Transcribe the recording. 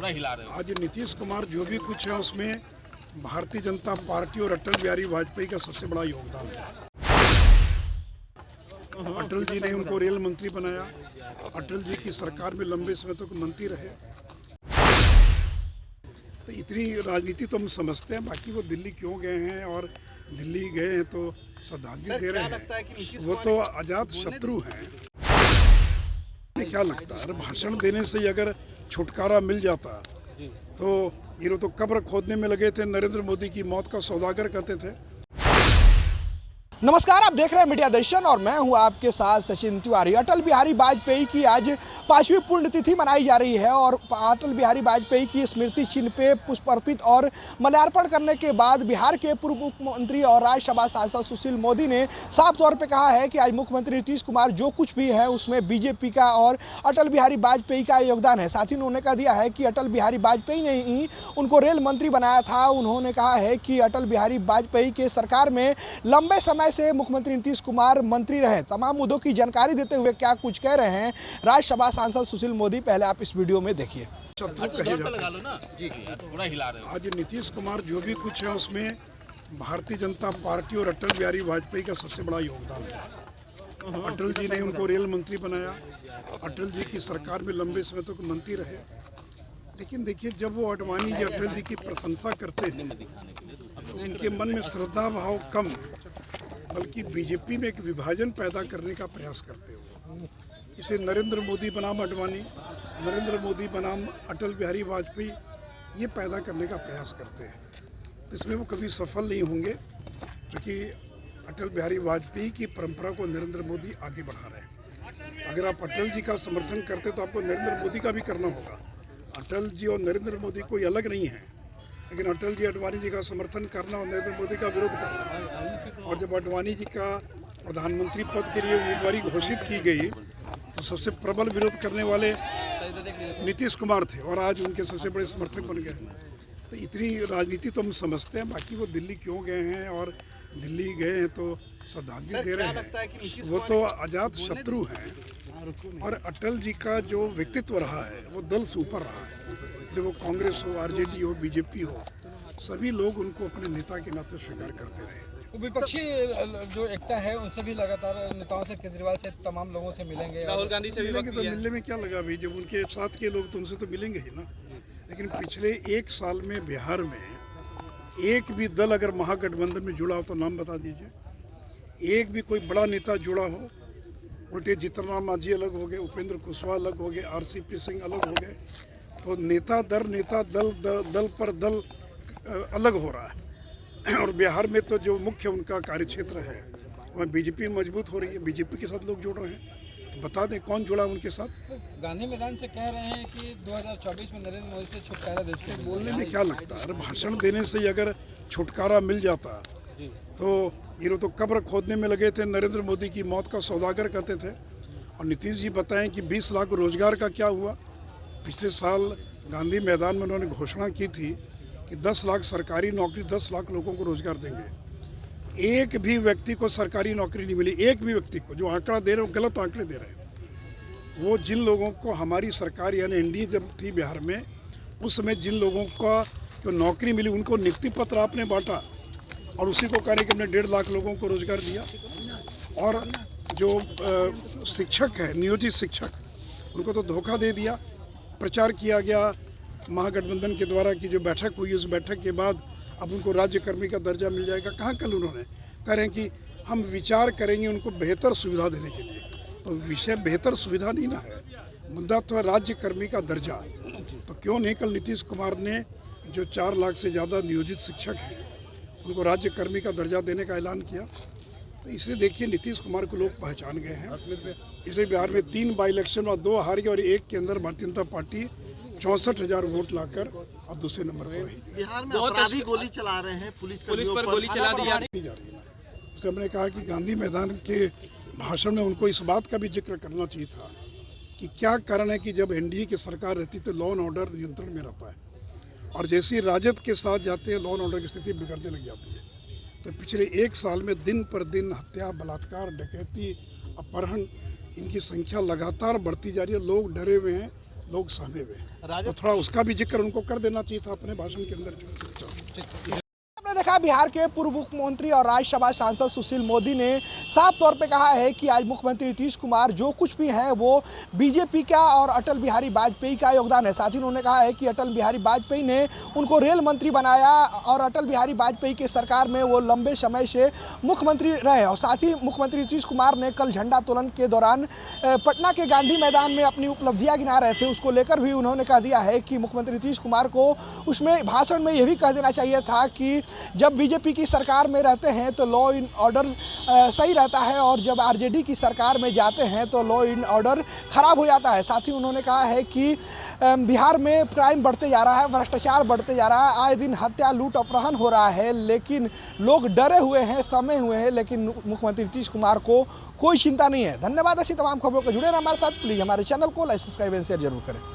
पूरा हिला रहे हो। आज नीतीश कुमार जो भी कुछ है उसमें भारतीय जनता पार्टी और अटल बिहारी वाजपेयी का सबसे बड़ा योगदान है। अटल जी ने उनको रेल मंत्री बनाया, अटल जी की सरकार में लंबे समय तक मंत्री रहे। तो इतनी राजनीति तो हम समझते हैं, बाकी वो दिल्ली क्यों गए हैं और दिल्ली गए हैं तो श्रद्धांजलि दे रहे हैं, वो तो अजात शत्रु हैं। क्या लगता है भाषण देने से ही अगर छुटकारा मिल जाता तो ये लोग तो कब्र खोदने में लगे थे, नरेंद्र मोदी की मौत का सौदागर कहते थे। नमस्कार, आप देख रहे हैं मीडिया दर्शन और मैं हूं आपके साथ सचिन तिवारी। अटल बिहारी वाजपेयी की आज 5वीं पुण्यतिथि मनाई जा रही है और अटल बिहारी वाजपेयी की स्मृति चिन्ह पे पुष्प अर्पित और माल्यार्पण करने के बाद बिहार के पूर्व मुख्यमंत्री और राज्यसभा सांसद सुशील मोदी ने साफ तौर पर कहा है कि आज मुख्यमंत्री नीतीश कुमार जो कुछ भी है उसमें बीजेपी का और अटल बिहारी वाजपेयी का योगदान है। साथ ही उन्होंने कह दिया है कि अटल बिहारी वाजपेयी ने ही उनको रेल मंत्री बनाया था। उन्होंने कहा है कि अटल बिहारी वाजपेयी के सरकार में लंबे समय से मुख्यमंत्री नीतीश कुमार मंत्री रहे। तमाम मुद्दों की जानकारी देते हुए क्या कुछ कह रहे हैं राज्यसभा सांसद सुशील मोदी, पहले आप इस वीडियो में देखिए। आज नीतीश कुमार जो भी कुछ है उसमें भारतीय जनता पार्टी और अटल बिहारी वाजपेयी का सबसे बड़ा योगदान है। अटल जी ने उनको रेल मंत्री बनाया, अटल जी की सरकार में लंबे समय तक मंत्री रहे। लेकिन देखिए, जब वो अडवाणी जी अटल जी की प्रशंसा करते हैं तो उनके मन में श्रद्धा भाव कम बल्कि बीजेपी में एक विभाजन पैदा करने का प्रयास करते हो। इसे नरेंद्र मोदी बनाम अडवाणी, नरेंद्र मोदी बनाम अटल बिहारी वाजपेयी, ये पैदा करने का प्रयास करते हैं। तो इसमें वो कभी सफल नहीं होंगे, क्योंकि अटल बिहारी वाजपेयी की परंपरा को नरेंद्र मोदी आगे बढ़ा रहे हैं। अगर आप अटल जी का समर्थन करते तो आपको नरेंद्र मोदी का भी करना होगा। अटल जी और नरेंद्र मोदी कोई अलग नहीं है, लेकिन अटल जी अडवाणी जी का समर्थन करना और नरेंद्र मोदी का विरोध करना। और जब अडवाणी जी का प्रधानमंत्री पद के लिए उम्मीदवारी घोषित की गई तो सबसे प्रबल विरोध करने वाले नीतीश कुमार थे और आज उनके सबसे बड़े समर्थक बन गए। तो इतनी राजनीति तो हम समझते हैं, बाकी वो दिल्ली क्यों गए हैं और दिल्ली गए हैं तो श्रद्धांजलि दे रहे हैं, वो तो अजात शत्रु हैं। और अटल जी का जो व्यक्तित्व रहा है वो दल से ऊपर रहा है। जो वो कांग्रेस हो, आरजेडी हो, बीजेपी हो, सभी लोग उनको अपने नेता के नाते स्वीकार करते रहे। विपक्षी जो एकता है उनसे भी लगातार नेताओं से, केजरीवाल से, तमाम लोगों से मिलेंगे, राहुल गांधी से भी मिलेंगे। तो मिलने में क्या लगा भाई, जब उनके साथ के लोग तो उनसे तो मिलेंगे ही ना। लेकिन पिछले 1 साल में बिहार में एक भी दल अगर महागठबंधन में जुड़ा हो तो नाम बता दीजिए। एक भी कोई बड़ा नेता जुड़ा हो। उल्टे जीतनराम मांझी अलग हो गए, उपेंद्र कुशवाहा अलग हो गए, आरसीपी सिंह अलग हो गए। तो नेता दर नेता, दल पर दल अलग हो रहा है। और बिहार में तो जो मुख्य उनका कार्यक्षेत्र है वह बीजेपी मजबूत हो रही है, बीजेपी के साथ लोग जुड़ रहे हैं। तो बता दें कौन जुड़ा उनके साथ। गांधी मैदान से कह रहे हैं कि 2024 में नरेंद्र मोदी से छुटकारा देश के बोलने में क्या लगता है, भाषण देने से ही अगर छुटकारा मिल जाता तो ये लोग तो कब्र खोदने में लगे थे, नरेंद्र मोदी की मौत का सौदागर कहते थे। और नीतीश जी बताएं कि 20 लाख रोजगार का क्या हुआ। पिछले साल गांधी मैदान में उन्होंने घोषणा की थी कि 10 लाख सरकारी नौकरी, 10 लाख लोगों को रोजगार देंगे। एक भी व्यक्ति को सरकारी नौकरी नहीं मिली, एक भी व्यक्ति को। जो आंकड़ा दे रहे हैं वो गलत आंकड़े दे रहे हैं। वो जिन लोगों को हमारी सरकार यानी एनडीए जब थी बिहार में, उस समय जिन लोगों को नौकरी मिली उनको नियुक्ति पत्र आपने बांटा और उसी को कहने कि हमने 1.5 लाख लोगों को रोजगार दिया। और जो शिक्षक है, नियोजित शिक्षक, उनको तो धोखा दे दिया। प्रचार किया गया महागठबंधन के द्वारा कि जो बैठक हुई उस बैठक के बाद अब उनको राज्यकर्मी का दर्जा मिल जाएगा। कहाँ कल उन्होंने कह रहे हैं कि हम विचार करेंगे उनको बेहतर सुविधा देने के लिए। तो विषय बेहतर सुविधा नहीं ना है, मुद्दा तो है राज्यकर्मी का दर्जा। तो क्यों नहीं कल नीतीश कुमार ने जो 4 लाख से ज़्यादा नियोजित शिक्षक हैं उनको राज्यकर्मी का दर्जा देने का ऐलान किया। तो इसलिए देखिए, नीतीश कुमार को लोग पहचान गए हैं। इसलिए बिहार में 3 बाई इलेक्शन और 2 हार गए और 1 के अंदर भारतीय जनता पार्टी 64,000 वोट लाकर अब दूसरे नंबर पर रही। बिहार में अपराधी गोली चला रहे हैं, पुलिस पर गोली चला दी जा रही है। उससे हमने कहा कि गांधी मैदान के भाषण में उनको इस बात का भी जिक्र करना चाहिए था कि क्या कारण है कि जब एनडीए की सरकार रहती तो लॉ एंड ऑर्डर नियंत्रण में रहता है और जैसे ही राजद के साथ जाते हैं लॉ एंड ऑर्डर की स्थिति बिगड़ने लग जाती है। तो पिछले 1 साल में दिन पर दिन हत्या, बलात्कार, डकैती, अपहरण, इनकी संख्या लगातार बढ़ती जा रही है। लोग डरे हुए हैं, लोग सहमे हुए, तो थोड़ा उसका भी जिक्र उनको कर देना चाहिए था अपने भाषण के अंदर। आपने देखा बिहार के पूर्व मुख्यमंत्री और राज्यसभा सांसद सुशील मोदी ने साफ तौर पे कहा है कि आज मुख्यमंत्री नीतीश कुमार जो कुछ भी है वो बीजेपी का और अटल बिहारी वाजपेयी का योगदान है। साथ ही उन्होंने कहा है कि अटल बिहारी वाजपेयी ने उनको रेल मंत्री बनाया और अटल बिहारी वाजपेयी की सरकार में वो लंबे समय से मुख्यमंत्री रहे। और साथ ही मुख्यमंत्री नीतीश कुमार ने कल झंडोत्तोलन के दौरान पटना के गांधी मैदान में अपनी उपलब्धियाँ गिना रहे थे, उसको लेकर भी उन्होंने कह दिया है कि मुख्यमंत्री नीतीश कुमार को उसमें भाषण में ये भी कह देना चाहिए था कि जब बीजेपी की सरकार में रहते हैं तो लॉ एंड ऑर्डर सही रहता है और जब आरजेडी की सरकार में जाते हैं तो लॉ एंड ऑर्डर खराब हो जाता है। साथ ही उन्होंने कहा है कि बिहार में क्राइम बढ़ते जा रहा है, भ्रष्टाचार बढ़ते जा रहा है, आए दिन हत्या लूट अपहरण हो रहा है, लेकिन लोग डरे हुए हैं, सहमे हुए हैं, लेकिन मुख्यमंत्री नीतीश कुमार को कोई चिंता नहीं है। धन्यवाद। ऐसी तमाम खबरों को जुड़े रहें हमारे साथ। प्लीज़ हमारे चैनल को लाइक, सब्सक्राइब एंड शेयर जरूर करें।